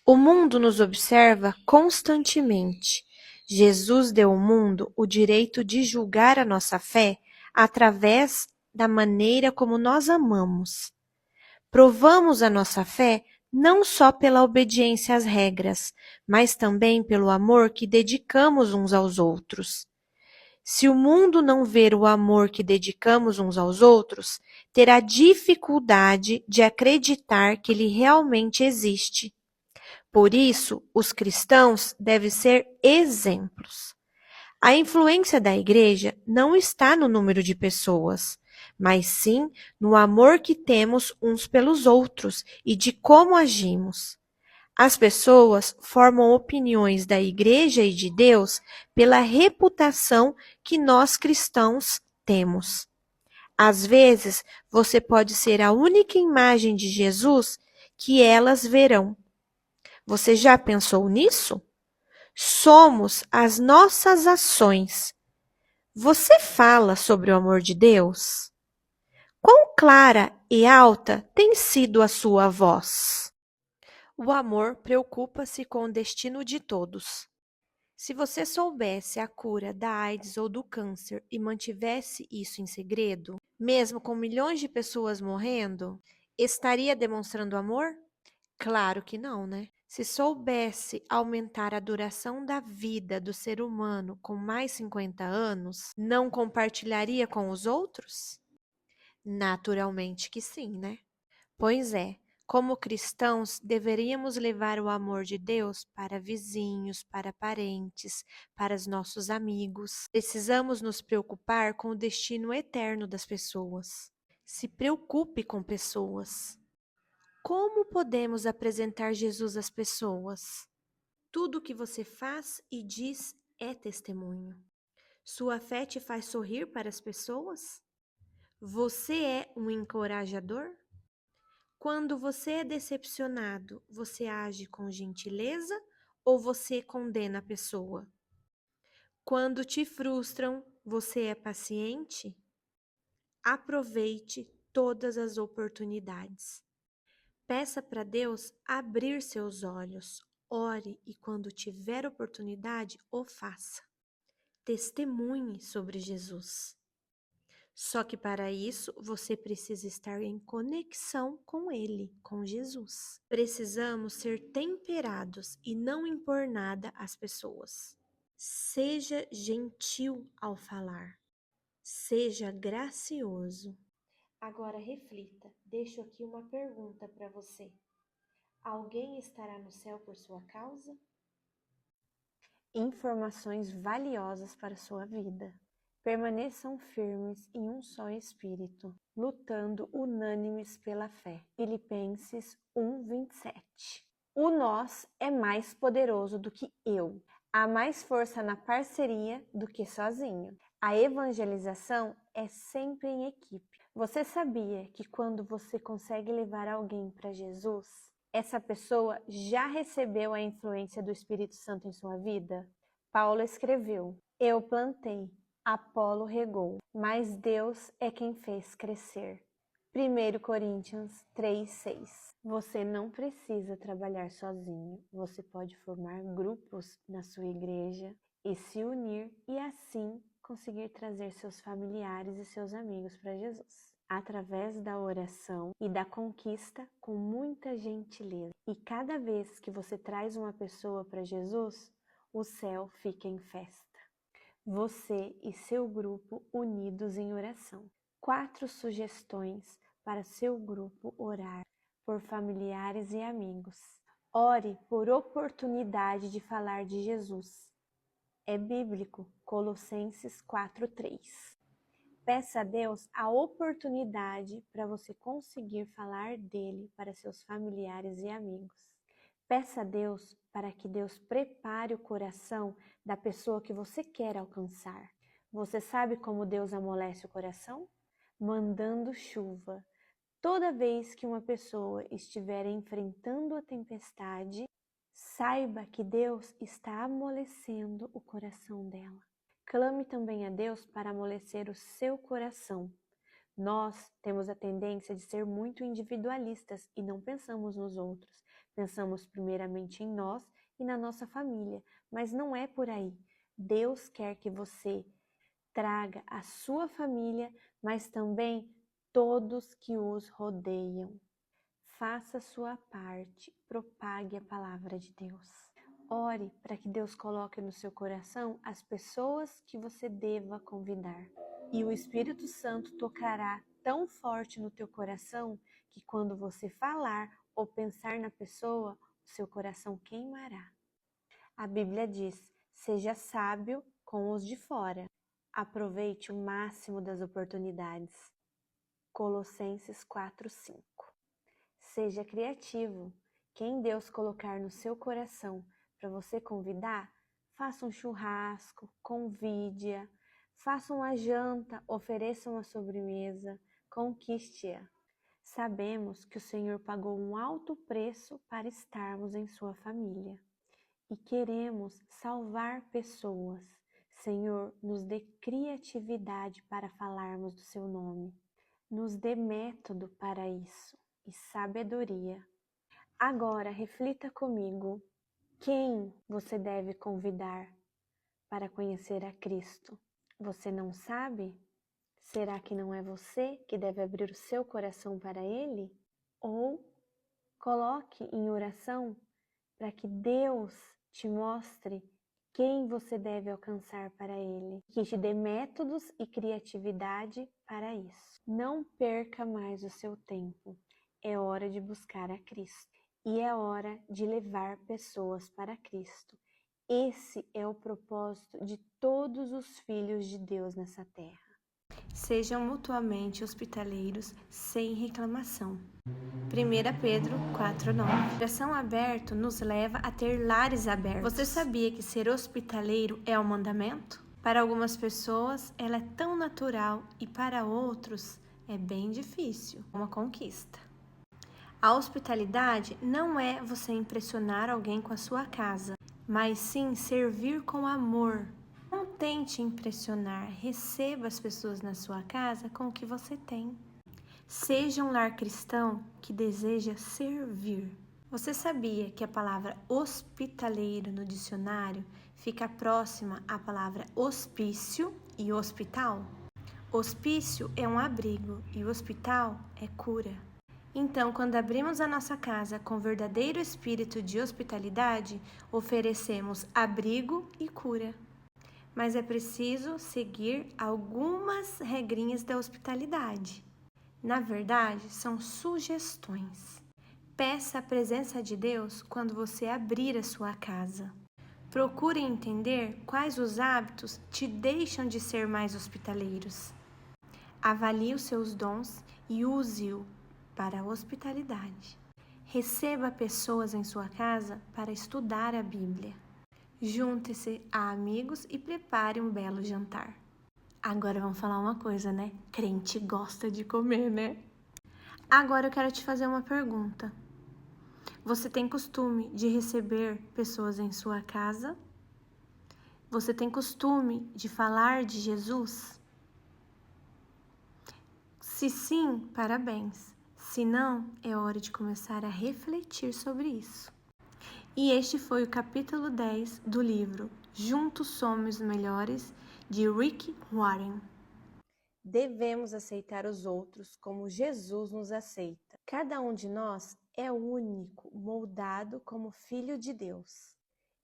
O mundo nos observa constantemente. Jesus deu ao mundo o direito de julgar a nossa fé através da maneira como nós amamos. Provamos a nossa fé não só pela obediência às regras, mas também pelo amor que dedicamos uns aos outros. Se o mundo não ver o amor que dedicamos uns aos outros, terá dificuldade de acreditar que ele realmente existe. Por isso, os cristãos devem ser exemplos. A influência da igreja não está no número de pessoas, mas sim no amor que temos uns pelos outros e de como agimos. As pessoas formam opiniões da igreja e de Deus pela reputação que nós cristãos temos. Às vezes, você pode ser a única imagem de Jesus que elas verão. Você já pensou nisso? Somos as nossas ações. Você fala sobre o amor de Deus? Quão clara e alta tem sido a sua voz? O amor preocupa-se com o destino de todos. Se você soubesse a cura da AIDS ou do câncer e mantivesse isso em segredo, mesmo com milhões de pessoas morrendo, estaria demonstrando amor? Claro que não, né? Se soubesse aumentar a duração da vida do ser humano com mais 50 anos, não compartilharia com os outros? Naturalmente que sim, né? Pois é, como cristãos, deveríamos levar o amor de Deus para vizinhos, para parentes, para os nossos amigos. Precisamos nos preocupar com o destino eterno das pessoas. Se preocupe com pessoas. Como podemos apresentar Jesus às pessoas? Tudo o que você faz e diz é testemunho. Sua fé te faz sorrir para as pessoas? Você é um encorajador? Quando você é decepcionado, você age com gentileza ou você condena a pessoa? Quando te frustram, você é paciente? Aproveite todas as oportunidades. Peça para Deus abrir seus olhos, ore e quando tiver oportunidade, o faça. Testemunhe sobre Jesus. Só que para isso você precisa estar em conexão com Ele, com Jesus. Precisamos ser temperados e não impor nada às pessoas. Seja gentil ao falar. Seja gracioso. Agora reflita, deixo aqui uma pergunta para você. Alguém estará no céu por sua causa? Informações valiosas para a sua vida. Permaneçam firmes em um só espírito, lutando unânimes pela fé. Filipenses 1:27. O nós é mais poderoso do que eu. Há mais força na parceria do que sozinho. A evangelização é sempre em equipe. Você sabia que quando você consegue levar alguém para Jesus, essa pessoa já recebeu a influência do Espírito Santo em sua vida? Paulo escreveu: Eu plantei, Apolo regou, mas Deus é quem fez crescer. 1 Coríntios 3:6. Você não precisa trabalhar sozinho, você pode formar grupos na sua igreja e se unir e assim conseguir trazer seus familiares e seus amigos para Jesus. Através da oração e da conquista com muita gentileza. E cada vez que você traz uma pessoa para Jesus, o céu fica em festa. Você e seu grupo unidos em oração. 4 sugestões para seu grupo orar por familiares e amigos. Ore por oportunidade de falar de Jesus. É bíblico, Colossenses 4:3. Peça a Deus a oportunidade para você conseguir falar dele para seus familiares e amigos. Peça a Deus para que Deus prepare o coração da pessoa que você quer alcançar. Você sabe como Deus amolece o coração? Mandando chuva. Toda vez que uma pessoa estiver enfrentando a tempestade, saiba que Deus está amolecendo o coração dela. Clame também a Deus para amolecer o seu coração. Nós temos a tendência de ser muito individualistas e não pensamos nos outros. Pensamos primeiramente em nós e na nossa família, mas não é por aí. Deus quer que você traga a sua família, mas também todos que os rodeiam. Faça a sua parte, propague a palavra de Deus. Ore para que Deus coloque no seu coração as pessoas que você deva convidar. E o Espírito Santo tocará tão forte no teu coração que quando você falar ou pensar na pessoa, o seu coração queimará. A Bíblia diz: seja sábio com os de fora. Aproveite o máximo das oportunidades. Colossenses 4:5. Seja criativo. Quem Deus colocar no seu coração para você convidar, faça um churrasco, convide-a, faça uma janta, ofereça uma sobremesa, conquiste-a. Sabemos que o Senhor pagou um alto preço para estarmos em sua família e queremos salvar pessoas. Senhor, nos dê criatividade para falarmos do seu nome. Nos dê método para isso e sabedoria. Agora, reflita comigo. Quem você deve convidar para conhecer a Cristo? Você não sabe? Será que não é você que deve abrir o seu coração para Ele? Ou coloque em oração para que Deus te mostre quem você deve alcançar para Ele, que te dê métodos e criatividade para isso. Não perca mais o seu tempo. É hora de buscar a Cristo e é hora de levar pessoas para Cristo. Esse é o propósito de todos os filhos de Deus nessa terra. Sejam mutuamente hospitaleiros sem reclamação. 1 Pedro 4:9. O coração aberto nos leva a ter lares abertos. Você sabia que ser hospitaleiro é um mandamento? Para algumas pessoas, ela é tão natural e para outros é bem difícil, uma conquista. A hospitalidade não é você impressionar alguém com a sua casa, mas sim servir com amor. Não tente impressionar, receba as pessoas na sua casa com o que você tem. Seja um lar cristão que deseja servir. Você sabia que a palavra hospitaleiro no dicionário fica próxima à palavra hospício e hospital? Hospício é um abrigo e o hospital é cura. Então, quando abrimos a nossa casa com verdadeiro espírito de hospitalidade, oferecemos abrigo e cura. Mas é preciso seguir algumas regrinhas da hospitalidade. Na verdade, são sugestões. Peça a presença de Deus quando você abrir a sua casa. Procure entender quais os hábitos te deixam de ser mais hospitaleiros. Avalie os seus dons e use-o para a hospitalidade. Receba pessoas em sua casa para estudar a Bíblia. Junte-se a amigos e prepare um belo jantar. Agora vamos falar uma coisa, né? Crente gosta de comer, né? Agora eu quero te fazer uma pergunta. Você tem costume de receber pessoas em sua casa? Você tem costume de falar de Jesus? Se sim, parabéns. Se não, é hora de começar a refletir sobre isso. E este foi o capítulo 10 do livro Juntos Somos Melhores, de Rick Warren. Devemos aceitar os outros como Jesus nos aceita. Cada um de nós é único, moldado como filho de Deus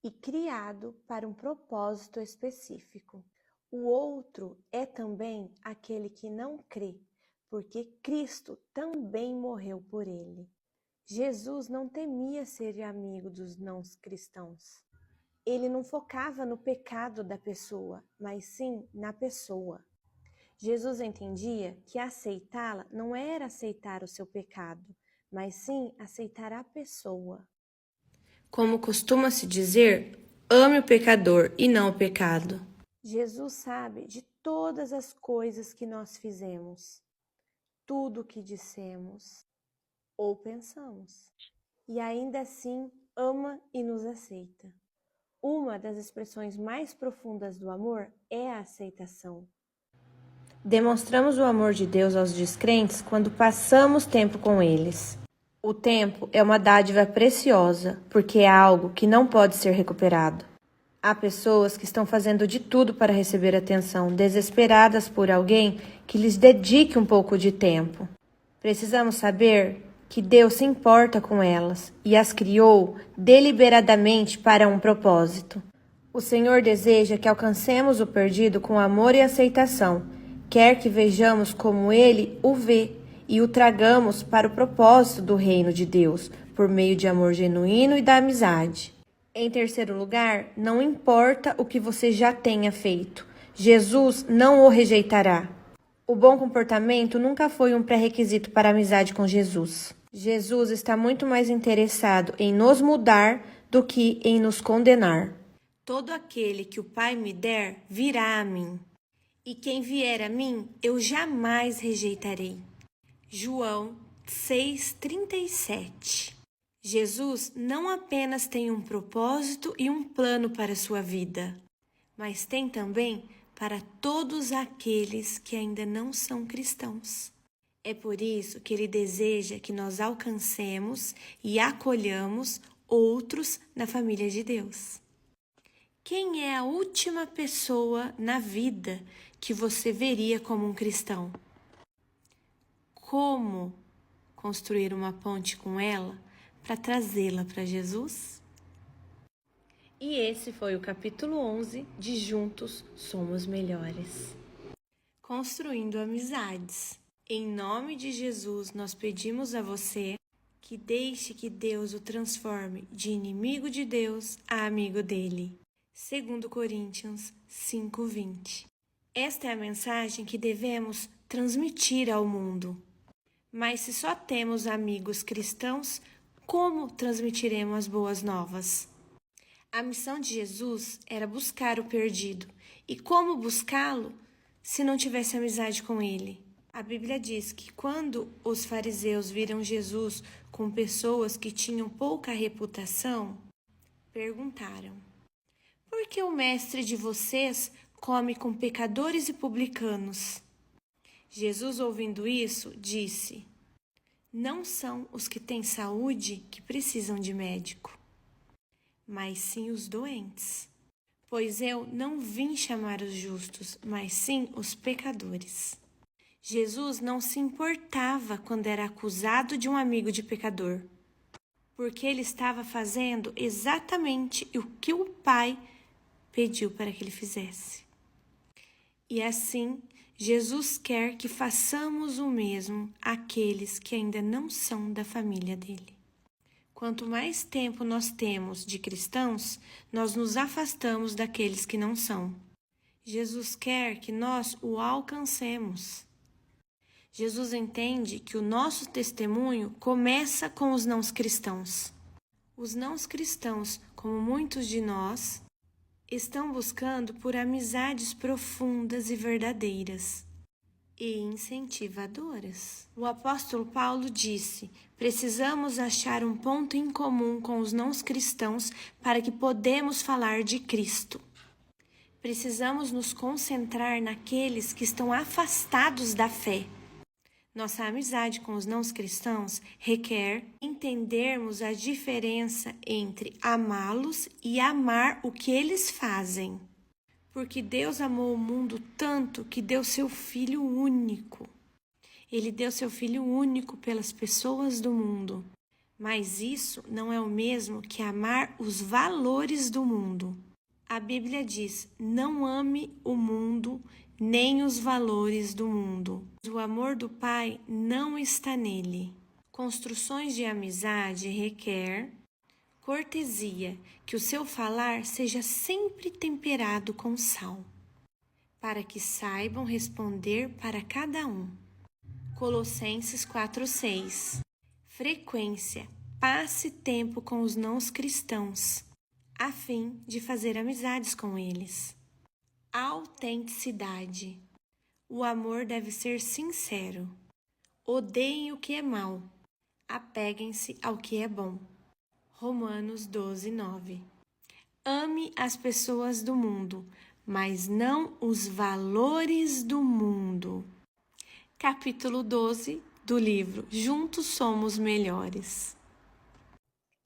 e criado para um propósito específico. O outro é também aquele que não crê, porque Cristo também morreu por ele. Jesus não temia ser amigo dos não cristãos. Ele não focava no pecado da pessoa, mas sim na pessoa. Jesus entendia que aceitá-la não era aceitar o seu pecado, mas sim aceitar a pessoa. Como costuma-se dizer, ame o pecador e não o pecado. Jesus sabe de todas as coisas que nós fizemos, tudo o que dissemos ou pensamos, e ainda assim ama e nos aceita. Uma das expressões mais profundas do amor é a aceitação. Demonstramos o amor de Deus aos descrentes quando passamos tempo com eles. O tempo é uma dádiva preciosa, porque é algo que não pode ser recuperado. Há pessoas que estão fazendo de tudo para receber atenção, desesperadas por alguém que lhes dedique um pouco de tempo. Precisamos saber que Deus se importa com elas e as criou deliberadamente para um propósito. O Senhor deseja que alcancemos o perdido com amor e aceitação. Quer que vejamos como Ele o vê e o tragamos para o propósito do reino de Deus, por meio de amor genuíno e da amizade. Em terceiro lugar, não importa o que você já tenha feito, Jesus não o rejeitará. O bom comportamento nunca foi um pré-requisito para a amizade com Jesus. Jesus está muito mais interessado em nos mudar do que em nos condenar. Todo aquele que o Pai me der, virá a mim. E quem vier a mim, eu jamais rejeitarei. João 6,37. Jesus não apenas tem um propósito e um plano para a sua vida, mas tem também para todos aqueles que ainda não são cristãos. É por isso que Ele deseja que nós alcancemos e acolhamos outros na família de Deus. Quem é a última pessoa na vida que você veria como um cristão? Como construir uma ponte com ela para trazê-la para Jesus? E esse foi o capítulo 11 de Juntos Somos Melhores. Construindo amizades. Em nome de Jesus, nós pedimos a você que deixe que Deus o transforme de inimigo de Deus a amigo dele. 2 Coríntios 5:20. Esta é a mensagem que devemos transmitir ao mundo. Mas se só temos amigos cristãos, como transmitiremos as boas novas? A missão de Jesus era buscar o perdido. E como buscá-lo se não tivesse amizade com ele? A Bíblia diz que quando os fariseus viram Jesus com pessoas que tinham pouca reputação, perguntaram: por que o mestre de vocês come com pecadores e publicanos? Jesus, ouvindo isso, disse: não são os que têm saúde que precisam de médico, mas sim os doentes. Pois eu não vim chamar os justos, mas sim os pecadores. Jesus não se importava quando era acusado de um amigo de pecador, porque ele estava fazendo exatamente o que o Pai pediu para que ele fizesse. E assim, Jesus quer que façamos o mesmo àqueles que ainda não são da família dele. Quanto mais tempo nós temos de cristãos, nós nos afastamos daqueles que não são. Jesus quer que nós o alcancemos. Jesus entende que o nosso testemunho começa com os não cristãos. Os não cristãos, como muitos de nós, estão buscando por amizades profundas e verdadeiras e incentivadoras. O apóstolo Paulo disse: precisamos achar um ponto em comum com os não cristãos para que podemos falar de Cristo. Precisamos nos concentrar naqueles que estão afastados da fé. Nossa amizade com os não cristãos requer entendermos a diferença entre amá-los e amar o que eles fazem. Porque Deus amou o mundo tanto que deu seu Filho único. Ele deu seu Filho único pelas pessoas do mundo. Mas isso não é o mesmo que amar os valores do mundo. A Bíblia diz: não ame o mundo nem os valores do mundo. O amor do Pai não está nele. Construções de amizade requer cortesia, que o seu falar seja sempre temperado com sal, para que saibam responder para cada um. Colossenses 4:6. Frequência. Passe tempo com os não cristãos, a fim de fazer amizades com eles. Autenticidade. O amor deve ser sincero. Odeiem o que é mal. Apeguem-se ao que é bom. Romanos 12:9. Ame as pessoas do mundo, mas não os valores do mundo. Capítulo 12 do livro Juntos Somos Melhores.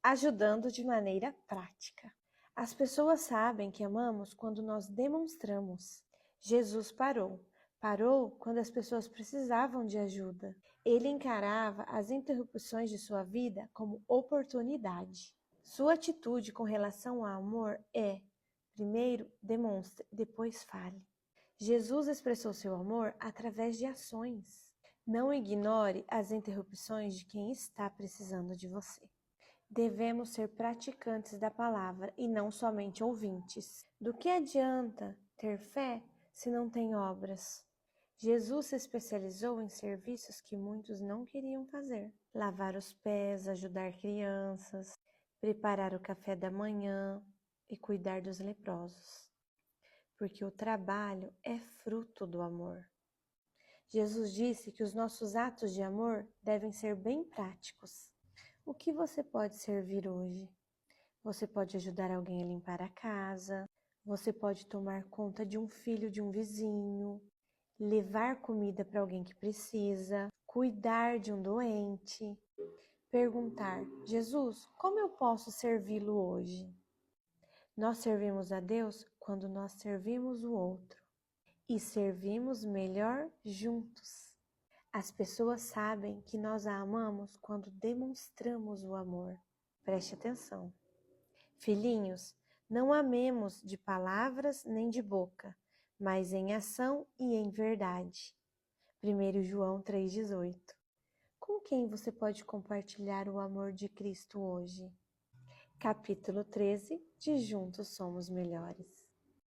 Ajudando de maneira prática. As pessoas sabem que amamos quando nós demonstramos. Jesus parou. Parou quando as pessoas precisavam de ajuda. Ele encarava as interrupções de sua vida como oportunidade. Sua atitude com relação ao amor é: primeiro demonstre, depois fale. Jesus expressou seu amor através de ações. Não ignore as interrupções de quem está precisando de você. Devemos ser praticantes da palavra e não somente ouvintes. Do que adianta ter fé se não tem obras? Jesus se especializou em serviços que muitos não queriam fazer: lavar os pés, ajudar crianças, preparar o café da manhã e cuidar dos leprosos. Porque o trabalho é fruto do amor. Jesus disse que os nossos atos de amor devem ser bem práticos. O que você pode servir hoje? Você pode ajudar alguém a limpar a casa, você pode tomar conta de um filho de um vizinho, levar comida para alguém que precisa, cuidar de um doente, perguntar: Jesus, como eu posso servi-lo hoje? Nós servimos a Deus quando nós servimos o outro e servimos melhor juntos. As pessoas sabem que nós a amamos quando demonstramos o amor. Preste atenção. Filhinhos, não amemos de palavras nem de boca, mas em ação e em verdade. 1 João 3,18. Com quem você pode compartilhar o amor de Cristo hoje? Capítulo 13 de Juntos Somos Melhores.